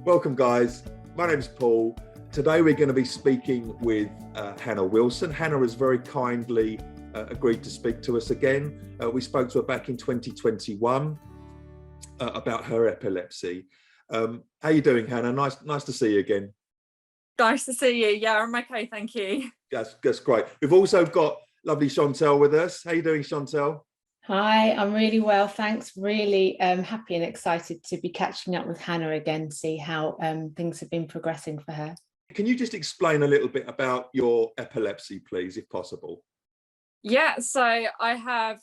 Welcome, guys. My name's Paul. Today we're going to be speaking with Hannah Wilson. Hannah has very kindly agreed to speak to us again. We spoke to her back in 2021 about her epilepsy. How are you doing, Hannah? Nice to see you again. Nice to see you. Yeah, I'm okay, thank you. That's great. We've also got lovely Chantel with us. How are you doing, Chantel? Hi, I'm really well, thanks. Really happy and excited to be catching up with Hannah again, see how things have been progressing for her. Can you just explain a little bit about your epilepsy, please, if possible? Yeah, so I have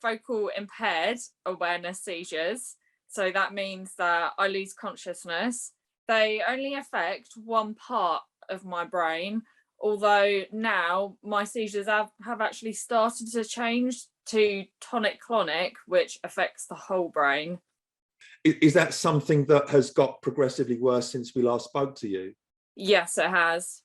focal impaired awareness seizures. So that means that I lose consciousness. They only affect one part of my brain, although now my seizures have actually started to change to tonic, clonic, which affects the whole brain. Is that something that has got progressively worse since we last spoke to you? Yes, it has.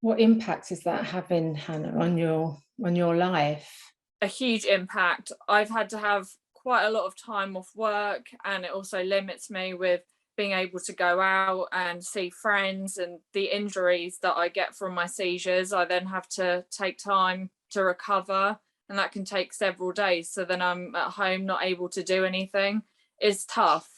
What impact is that having, Hannah, on your life? A huge impact. I've had to have quite a lot of time off work, and it also limits me with being able to go out and see friends, and the injuries that I get from my seizures, I then have to take time to recover, and that can take several days. So then I'm at home not able to do anything. It's tough.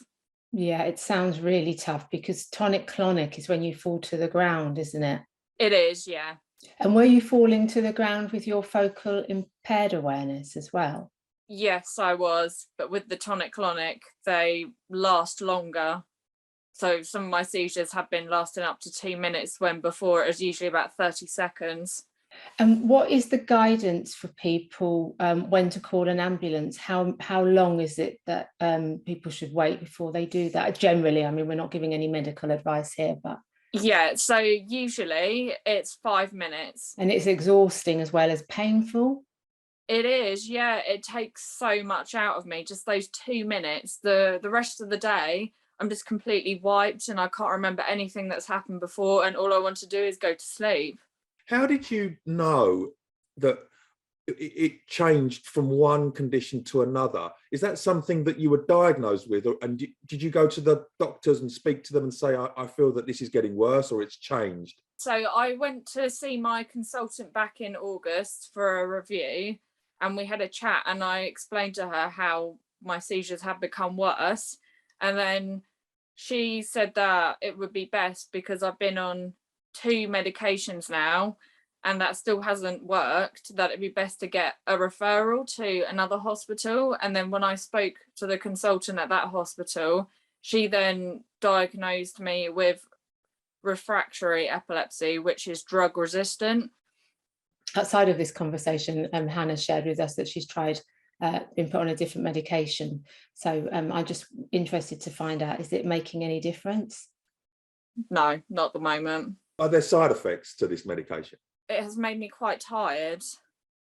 Yeah, it sounds really tough because tonic clonic is when you fall to the ground, isn't it? It is, yeah. And were you falling to the ground with your focal impaired awareness as well? Yes, I was, but with the tonic clonic, they last longer. So some of my seizures have been lasting up to 2 minutes, when before it was usually about 30 seconds. And what is the guidance for people when to call an ambulance? How long is it that people should wait before they do that? Generally, I mean, we're not giving any medical advice here, but... Yeah, so usually it's 5 minutes. And it's exhausting as well as painful? It is, yeah. It takes so much out of me, just those 2 minutes. The rest of the day, I'm just completely wiped and I can't remember anything that's happened before, and all I want to do is go to sleep. How did you know that it changed from one condition to another? Is that something that you were diagnosed with, and did you go to the doctors and speak to them and say, I feel that this is getting worse, or it's changed? So I went to see my consultant back in August for a review, and we had a chat, and I explained to her how my seizures had become worse. And then she said that it would be best, because I've been on 2 medications now and that still hasn't worked, that it'd be best to get a referral to another hospital. And then when I spoke to the consultant at that hospital, she then diagnosed me with refractory epilepsy, which is drug resistant. Outside of this conversation, Hannah shared with us that she's tried been put on a different medication. So I'm just interested to find out, is it making any difference? No, not at the moment. Are there side effects to this medication? It has made me quite tired,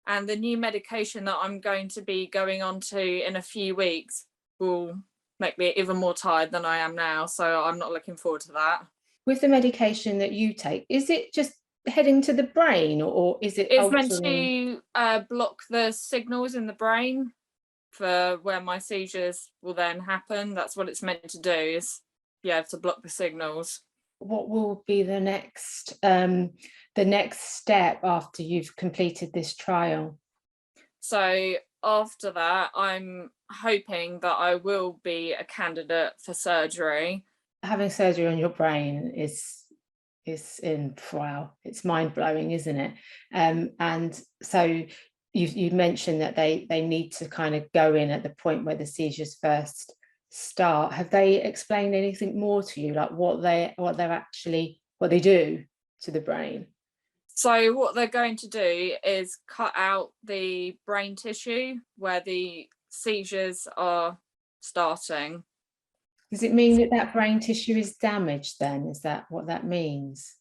and the new medication that I'm going to be going on to in a few weeks will make me even more tired than I am now, so I'm not looking forward to that. With the medication that you take, is it just heading to the brain, or is it... It's meant to block the signals in the brain for where my seizures will then happen. That's what it's meant to do, is to block the signals. What will be the next step after you've completed this trial? So after that, I'm hoping that I will be a candidate for surgery. Having surgery on your brain is wow, it's mind-blowing, isn't it? And so you mentioned that they need to kind of go in at the point where the seizures first start. Have they explained anything more to you, like what they do to the brain? So what they're going to do is cut out the brain tissue where the seizures are starting. Does it mean that brain tissue is damaged then? Is that what that means?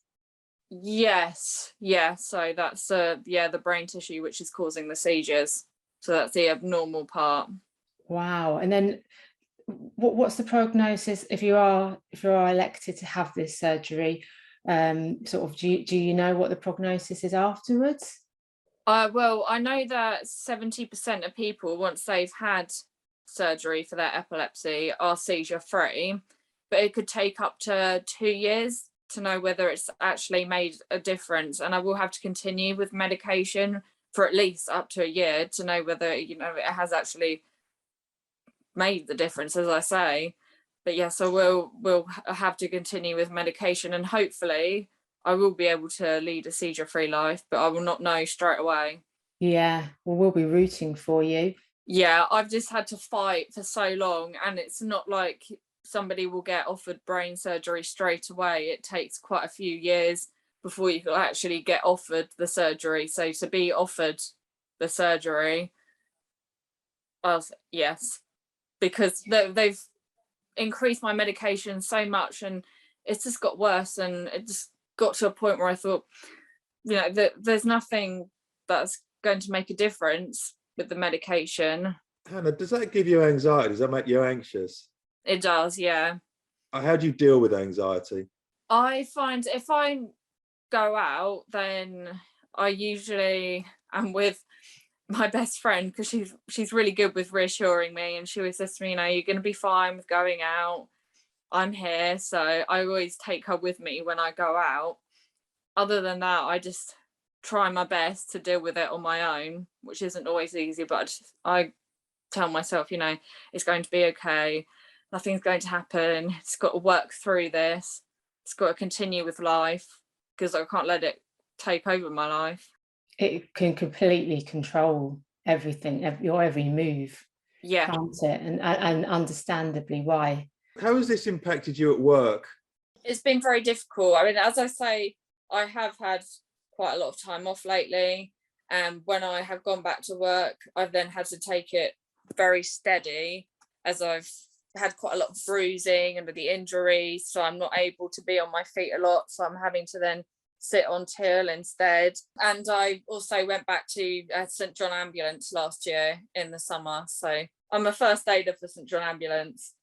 Yes, yeah. So that's the brain tissue which is causing the seizures. So that's the abnormal part. Wow. And then what's the prognosis if you are elected to have this surgery? Sort of, do you know what the prognosis is afterwards? Well, I know that 70% of people, once they've had surgery for their epilepsy, are seizure-free, but it could take up to 2 years to know whether it's actually made a difference. And I will have to continue with medication for at least up to a year to know whether, you know, it has actually made the difference, as I say. But yes, I will have to continue with medication, and hopefully I will be able to lead a seizure-free life, but I will not know straight away. Yeah, well, we'll be rooting for you. Yeah, I've just had to fight for so long, and it's not like somebody will get offered brain surgery straight away. It takes quite a few years before you can actually get offered the surgery. So to be offered the surgery, yes, because they've increased my medication so much, and it's just got worse, and it just got to a point where I thought, you know, that there's nothing that's going to make a difference with the medication. Hannah, does that give you anxiety? Does that make you anxious? It does, yeah. How do you deal with anxiety? I find if I go out, then I usually am with my best friend, because she's really good with reassuring me, and she always says to me, you know, you're going to be fine with going out. I'm here. So I always take her with me when I go out. Other than that, I just try my best to deal with it on my own, which isn't always easy, but I tell myself, you know, it's going to be okay. Nothing's going to happen. It's got to work through this. It's got to continue with life, because I can't let it take over my life. It can completely control everything, your every move. Yeah. Can't it? And understandably why. How has this impacted you at work? It's been very difficult. I mean, as I say, I have had quite a lot of time off lately. And when I have gone back to work, I've then had to take it very steady, as I've had quite a lot of bruising under the injuries. So I'm not able to be on my feet a lot. So I'm having to then sit on till instead. And I also went back to St John Ambulance last year in the summer. So I'm a first aider for St John Ambulance.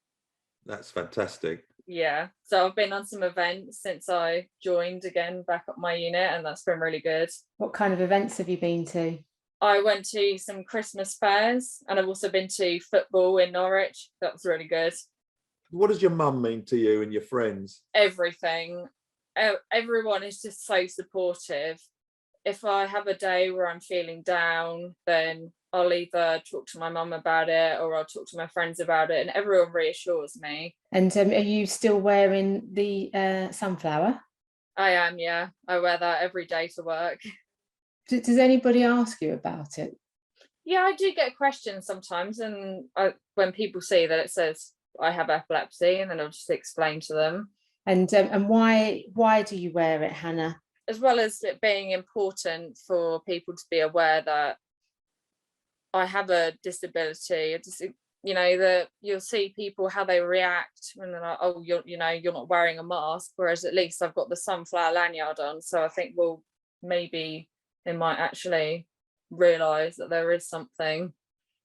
That's fantastic. Yeah, so I've been on some events since I joined again back up my unit, and that's been really good. What kind of events have you been to? I went to some Christmas fairs, and I've also been to football in Norwich. That was really good. What does your mum mean to you and your friends? Everything. Everyone is just so supportive. If I have a day where I'm feeling down, then I'll either talk to my mum about it, or I'll talk to my friends about it, and everyone reassures me. And are you still wearing the sunflower? I am, yeah. I wear that every day to work. Does anybody ask you about it? Yeah, I do get questions sometimes, and when people see that it says I have epilepsy, and then I'll just explain to them. And why do you wear it, Hannah? As well as it being important for people to be aware that I have a disability. It's, you know, that you'll see people how they react when they're like, oh, you're not wearing a mask, whereas at least I've got the sunflower lanyard on. So I think, well, maybe they might actually realise that there is something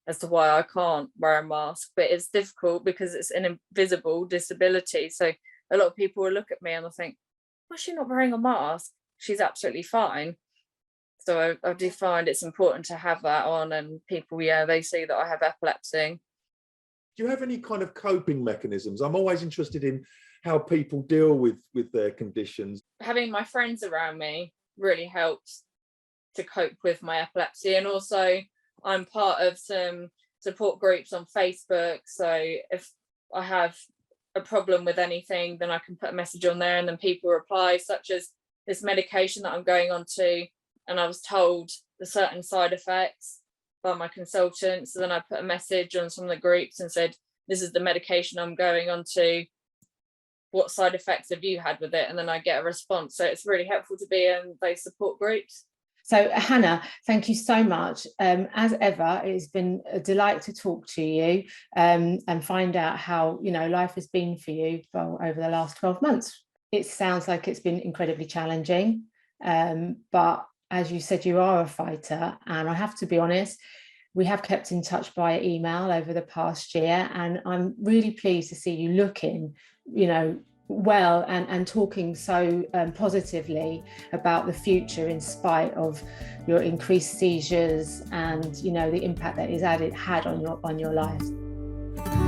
as to why I can't wear a mask. But it's difficult because it's an invisible disability. So a lot of people will look at me and they'll think, why is she not wearing a mask? She's absolutely fine. So I do find it's important to have that on, and people, yeah, they see that I have epilepsy. Do you have any kind of coping mechanisms? I'm always interested in how people deal with their conditions. Having my friends around me really helps to cope with my epilepsy. And also I'm part of some support groups on Facebook. So if I have a problem with anything, then I can put a message on there, and then people reply, such as this medication that I'm going on to, and I was told the certain side effects by my consultant. So then I put a message on some of the groups and said, this is the medication I'm going on to. What side effects have you had with it? And then I get a response. So it's really helpful to be in those support groups. So Hannah, thank you so much. As ever, it's been a delight to talk to you and find out how, you know, life has been for you over the last 12 months. It sounds like it's been incredibly challenging, but as you said, you are a fighter, and I have to be honest, we have kept in touch via email over the past year, and I'm really pleased to see you looking, you know, well and talking so positively about the future in spite of your increased seizures and, you know, the impact that it's had on your life.